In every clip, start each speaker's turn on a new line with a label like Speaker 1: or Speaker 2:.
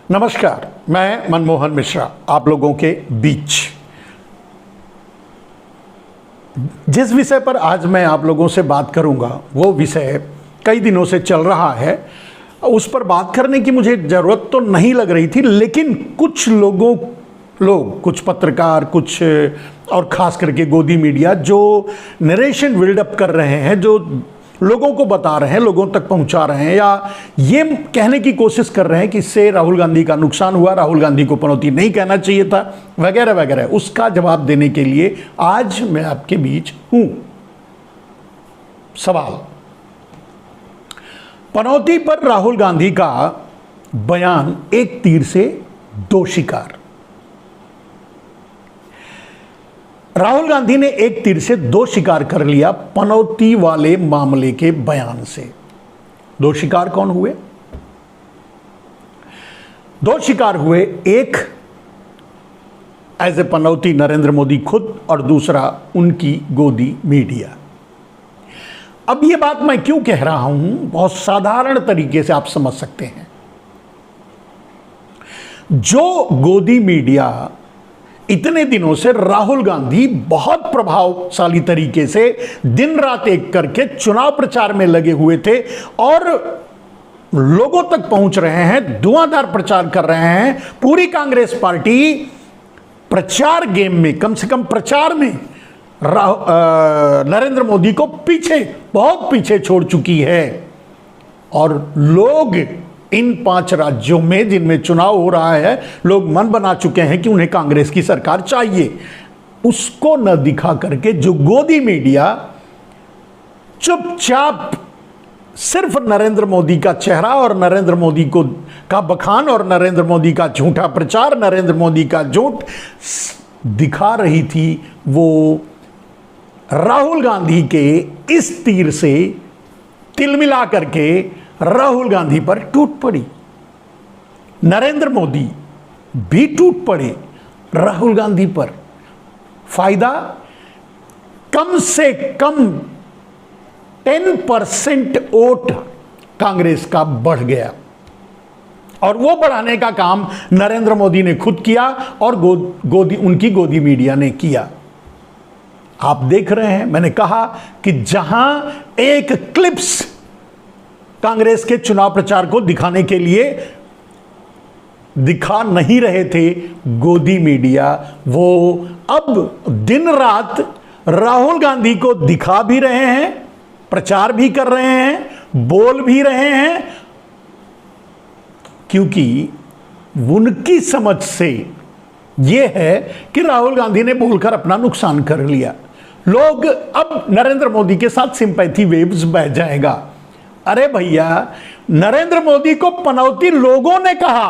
Speaker 1: नमस्कार, मैं मनमोहन मिश्रा आप लोगों के बीच। जिस विषय पर आज मैं आप लोगों से बात करूंगा वो विषय कई दिनों से चल रहा है। उस पर बात करने की मुझे ज़रूरत तो नहीं लग रही थी, लेकिन कुछ लोग कुछ पत्रकार, कुछ और ख़ास करके गोदी मीडिया जो नरेशन बिल्डअप कर रहे हैं, जो लोगों को बता रहे हैं, लोगों तक पहुंचा रहे हैं, या ये कहने की कोशिश कर रहे हैं कि इससे राहुल गांधी का नुकसान हुआ, राहुल गांधी को पनौती नहीं कहना चाहिए था, वगैरह वगैरह, उसका जवाब देने के लिए आज मैं आपके बीच हूं। सवाल: पनौती पर राहुल गांधी का बयान एक तीर से दो शिकार। राहुल गांधी ने एक तीर से दो शिकार कर लिया पनौती वाले मामले के बयान से। दो शिकार कौन हुए? दो शिकार हुए, एक एज ए पनौती नरेंद्र मोदी खुद, और दूसरा उनकी गोदी मीडिया। अब यह बात मैं क्यों कह रहा हूं, बहुत साधारण तरीके से आप समझ सकते हैं। जो गोदी मीडिया इतने दिनों से राहुल गांधी बहुत प्रभावशाली तरीके से दिन रात एक करके चुनाव प्रचार में लगे हुए थे और लोगों तक पहुंच रहे हैं, धुआंधार प्रचार कर रहे हैं। पूरी कांग्रेस पार्टी प्रचार गेम में, कम से कम प्रचार में नरेंद्र मोदी को बहुत पीछे छोड़ चुकी है। और लोग इन 5 राज्यों में जिनमें चुनाव हो रहा है, लोग मन बना चुके हैं कि उन्हें कांग्रेस की सरकार चाहिए। उसको न दिखा करके जो गोदी मीडिया चुपचाप सिर्फ नरेंद्र मोदी का चेहरा और नरेंद्र मोदी का बखान और नरेंद्र मोदी का झूठा प्रचार, नरेंद्र मोदी का झूठ दिखा रही थी, वो राहुल गांधी के इस तीर से तिलमिला करके राहुल गांधी पर टूट पड़ी। नरेंद्र मोदी भी टूट पड़े राहुल गांधी पर। फायदा कम से कम 10% वोट कांग्रेस का बढ़ गया, और वो बढ़ाने का काम नरेंद्र मोदी ने खुद किया और उनकी गोदी मीडिया ने किया। आप देख रहे हैं, मैंने कहा कि जहां एक क्लिप्स कांग्रेस के चुनाव प्रचार को दिखाने के लिए दिखा नहीं रहे थे गोदी मीडिया, वो अब दिन रात राहुल गांधी को दिखा भी रहे हैं, प्रचार भी कर रहे हैं, बोल भी रहे हैं, क्योंकि उनकी समझ से यह है कि राहुल गांधी ने बोलकर अपना नुकसान कर लिया। लोग अब नरेंद्र मोदी के साथ सिंपैथी वेव्स बह जाएगा। अरे भैया, नरेंद्र मोदी को पनौती लोगों ने कहा,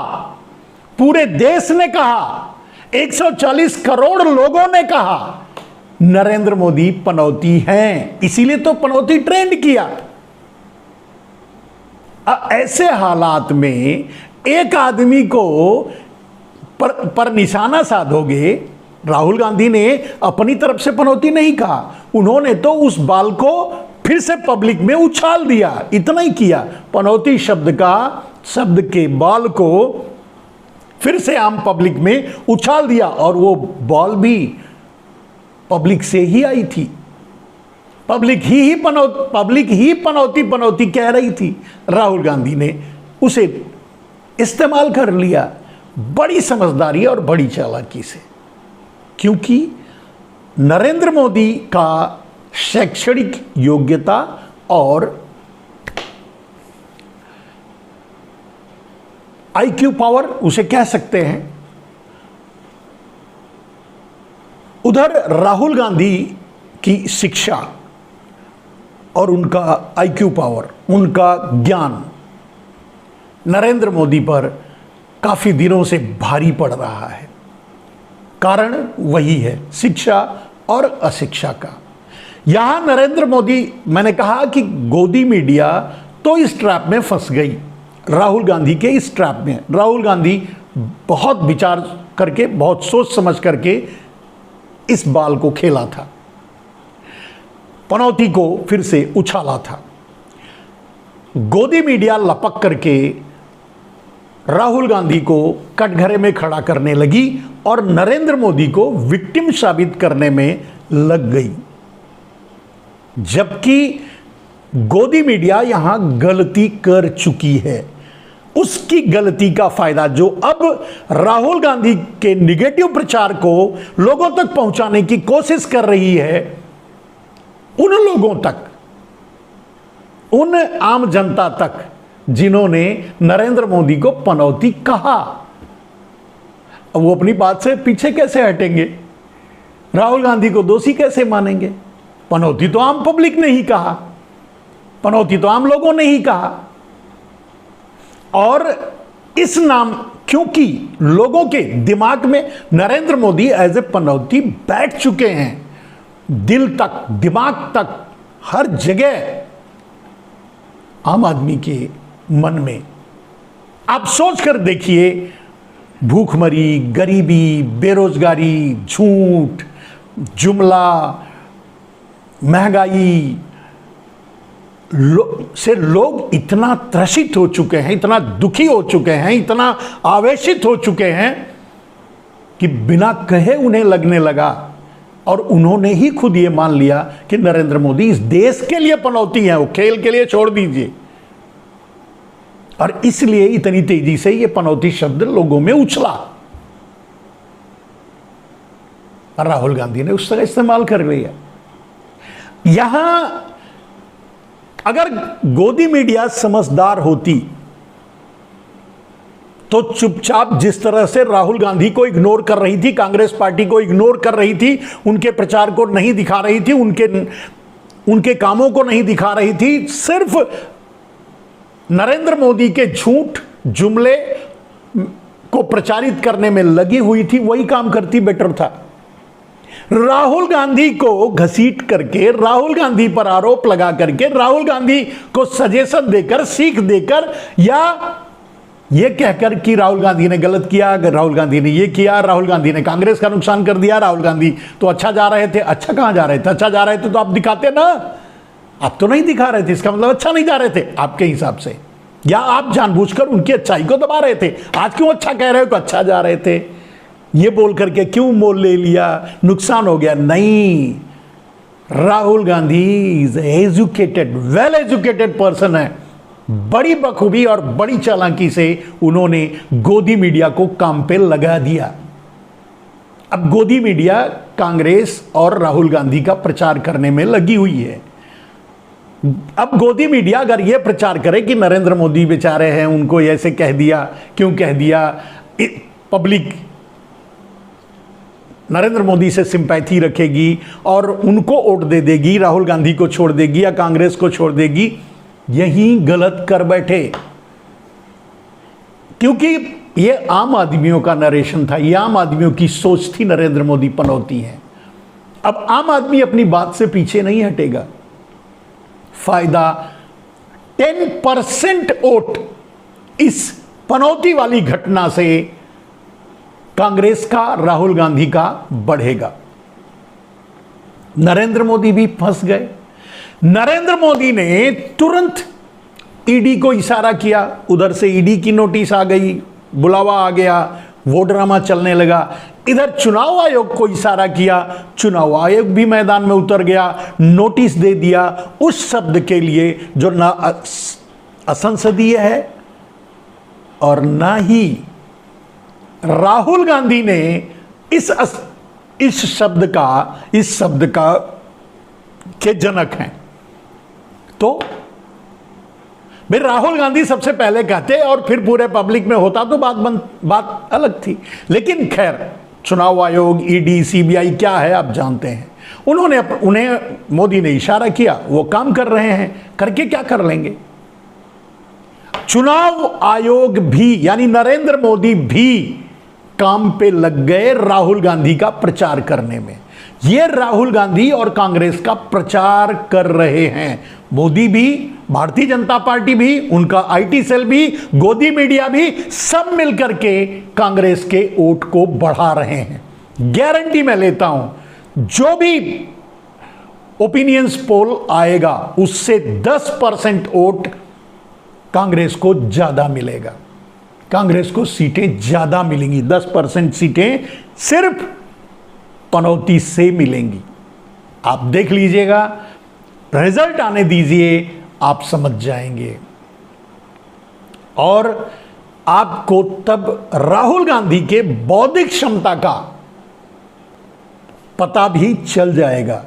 Speaker 1: पूरे देश ने कहा, 140 करोड़ लोगों ने कहा नरेंद्र मोदी पनौती हैं, इसीलिए तो पनौती ट्रेंड किया। ऐसे हालात में एक आदमी को पर निशाना साधोगे। राहुल गांधी ने अपनी तरफ से पनौती नहीं कहा, उन्होंने तो उस बाल को फिर से पब्लिक में उछाल दिया, इतना ही किया। पनौती शब्द के बाल को फिर से आम पब्लिक में उछाल दिया, और वो बॉल भी पब्लिक से ही आई थी। पब्लिक ही पनौती कह रही थी, राहुल गांधी ने उसे इस्तेमाल कर लिया बड़ी समझदारी और बड़ी चालाकी से, क्योंकि नरेंद्र मोदी का शैक्षणिक योग्यता और आईक्यू पावर उसे कह सकते हैं। उधर राहुल गांधी की शिक्षा और उनका आईक्यू पावर, उनका ज्ञान नरेंद्र मोदी पर काफी दिनों से भारी पड़ रहा है। कारण वही है, शिक्षा और अशिक्षा का। यहां नरेंद्र मोदी, मैंने कहा कि गोदी मीडिया तो इस ट्रैप में फंस गई, राहुल गांधी के इस ट्रैप में। राहुल गांधी बहुत विचार करके, बहुत सोच समझ करके इस बाल को खेला था, पनौती को फिर से उछाला था। गोदी मीडिया लपक करके राहुल गांधी को कटघरे में खड़ा करने लगी और नरेंद्र मोदी को विक्टिम साबित करने में लग गई। जबकि गोदी मीडिया यहां गलती कर चुकी है। उसकी गलती का फायदा जो अब राहुल गांधी के निगेटिव प्रचार को लोगों तक पहुंचाने की कोशिश कर रही है, उन लोगों तक, उन आम जनता तक जिन्होंने नरेंद्र मोदी को पनौती कहा, अब वो अपनी बात से पीछे कैसे हटेंगे? राहुल गांधी को दोषी कैसे मानेंगे? पनौती तो आम पब्लिक ने ही कहा, पनौती तो आम लोगों ने ही कहा। और इस नाम, क्योंकि लोगों के दिमाग में नरेंद्र मोदी एज ए पनौती बैठ चुके हैं, दिल तक, दिमाग तक, हर जगह आम आदमी के मन में। आप सोच कर देखिए, भूखमरी, गरीबी, बेरोजगारी, झूठ, जुमला, महंगाई से लोग इतना त्रसित हो चुके हैं, इतना दुखी हो चुके हैं, इतना आवेशित हो चुके हैं कि बिना कहे उन्हें लगने लगा, और उन्होंने ही खुद ये मान लिया कि नरेंद्र मोदी इस देश के लिए पनौती है, वो खेल के लिए छोड़ दीजिए। और इसलिए इतनी तेजी से ये पनौती शब्द लोगों में उछला। राहुल गांधी ने उस तरह इस्तेमाल कर लिया। यहां अगर गोदी मीडिया समझदार होती तो चुपचाप, जिस तरह से राहुल गांधी को इग्नोर कर रही थी, कांग्रेस पार्टी को इग्नोर कर रही थी, उनके प्रचार को नहीं दिखा रही थी, उनके कामों को नहीं दिखा रही थी, सिर्फ नरेंद्र मोदी के झूठ जुमले को प्रचारित करने में लगी हुई थी, वही काम करती बेटर था। राहुल गांधी को घसीट करके, राहुल गांधी पर आरोप लगा करके, राहुल गांधी को सजेशन देकर, सीख देकर, या यह कहकर कि राहुल गांधी ने गलत किया, राहुल गांधी ने यह किया, राहुल गांधी ने कांग्रेस का नुकसान कर दिया, राहुल गांधी तो अच्छा जा रहे थे। अच्छा कहां जा रहे थे? अच्छा जा रहे थे तो आप दिखाते ना, आप तो नहीं दिखा रहे थे, इसका मतलब अच्छा नहीं जा रहे थे आपके हिसाब से, या आप जानबूझकर उनकी अच्छाई को दबा रहे थे। आज क्यों अच्छा कह रहे हो कि अच्छा जा रहे थे, ये बोल करके क्यों मोल ले लिया, नुकसान हो गया? नहीं, Rahul Gandhi is educated, well educated person है। बड़ी बखूबी और बड़ी चालाकी से उन्होंने गोदी मीडिया को काम पे लगा दिया। अब गोदी मीडिया कांग्रेस और राहुल गांधी का प्रचार करने में लगी हुई है। अब गोदी मीडिया अगर यह प्रचार करे कि नरेंद्र मोदी बेचारे हैं, उनको ऐसे कह दिया, क्यों कह दिया, पब्लिक नरेंद्र मोदी से सिंपैथी रखेगी और उनको वोट दे देगी, राहुल गांधी को छोड़ देगी या कांग्रेस को छोड़ देगी, यही गलत कर बैठे। क्योंकि ये आम आदमियों का नरेशन था, ये आम आदमियों की सोच थी, नरेंद्र मोदी पनौती है। अब आम आदमी अपनी बात से पीछे नहीं हटेगा। फायदा 10% वोट इस पनौती वाली घटना से कांग्रेस का, राहुल गांधी का बढ़ेगा। नरेंद्र मोदी भी फंस गए। नरेंद्र मोदी ने तुरंत ईडी को इशारा किया, उधर से ईडी की नोटिस आ गई, बुलावा आ गया, वो ड्रामा चलने लगा। इधर चुनाव आयोग को इशारा किया, चुनाव आयोग भी मैदान में उतर गया, नोटिस दे दिया उस शब्द के लिए जो ना असंसदीय है और ना ही राहुल गांधी ने इस शब्द का के जनक हैं। तो भाई राहुल गांधी सबसे पहले कहते और फिर पूरे पब्लिक में होता तो बात अलग थी। लेकिन खैर, चुनाव आयोग, ईडी, सीबीआई क्या है आप जानते हैं। उन्हें मोदी ने इशारा किया, वो काम कर रहे हैं, करके क्या कर लेंगे। चुनाव आयोग भी, यानी नरेंद्र मोदी भी काम पे लग गए राहुल गांधी का प्रचार करने में। ये राहुल गांधी और कांग्रेस का प्रचार कर रहे हैं। मोदी भी, भारतीय जनता पार्टी भी, उनका आईटी सेल भी, गोदी मीडिया भी, सब मिलकर के कांग्रेस के वोट को बढ़ा रहे हैं। गारंटी मैं लेता हूं, जो भी ओपिनियंस पोल आएगा उससे 10% वोट कांग्रेस को ज्यादा मिलेगा। कांग्रेस को सीटें ज़्यादा मिलेंगी, 10% सीटें सिर्फ पनौती से मिलेंगी। आप देख लीजिएगा, रिजल्ट आने दीजिए, आप समझ जाएंगे। और आपको तब राहुल गांधी के बौद्धिक क्षमता का पता भी चल जाएगा।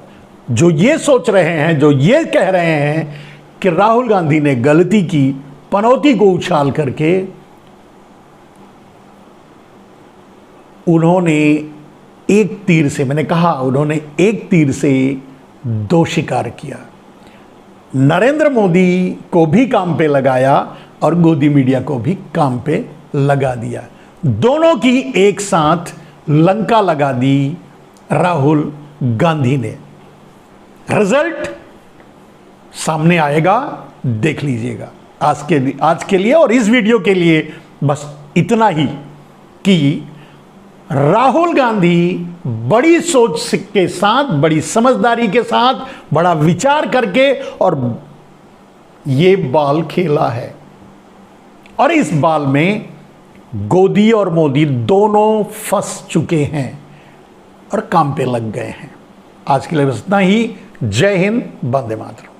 Speaker 1: जो ये सोच रहे हैं, जो ये कह रहे हैं कि राहुल गांधी ने गलती की पनौती को उछाल करके, उन्होंने एक तीर से, मैंने कहा उन्होंने एक तीर से दो शिकार किया। नरेंद्र मोदी को भी काम पे लगाया और गोदी मीडिया को भी काम पे लगा दिया। दोनों की एक साथ लंका लगा दी राहुल गांधी ने। रिजल्ट सामने आएगा, देख लीजिएगा। आज के लिए और इस वीडियो के लिए बस इतना ही कि राहुल गांधी बड़ी सोच के साथ, बड़ी समझदारी के साथ, बड़ा विचार करके और ये बाल खेला है, और इस बाल में गोदी और मोदी दोनों फंस चुके हैं और काम पे लग गए हैं। आज के लिए बस इतना ही। जय हिंद, वंदे मातरम।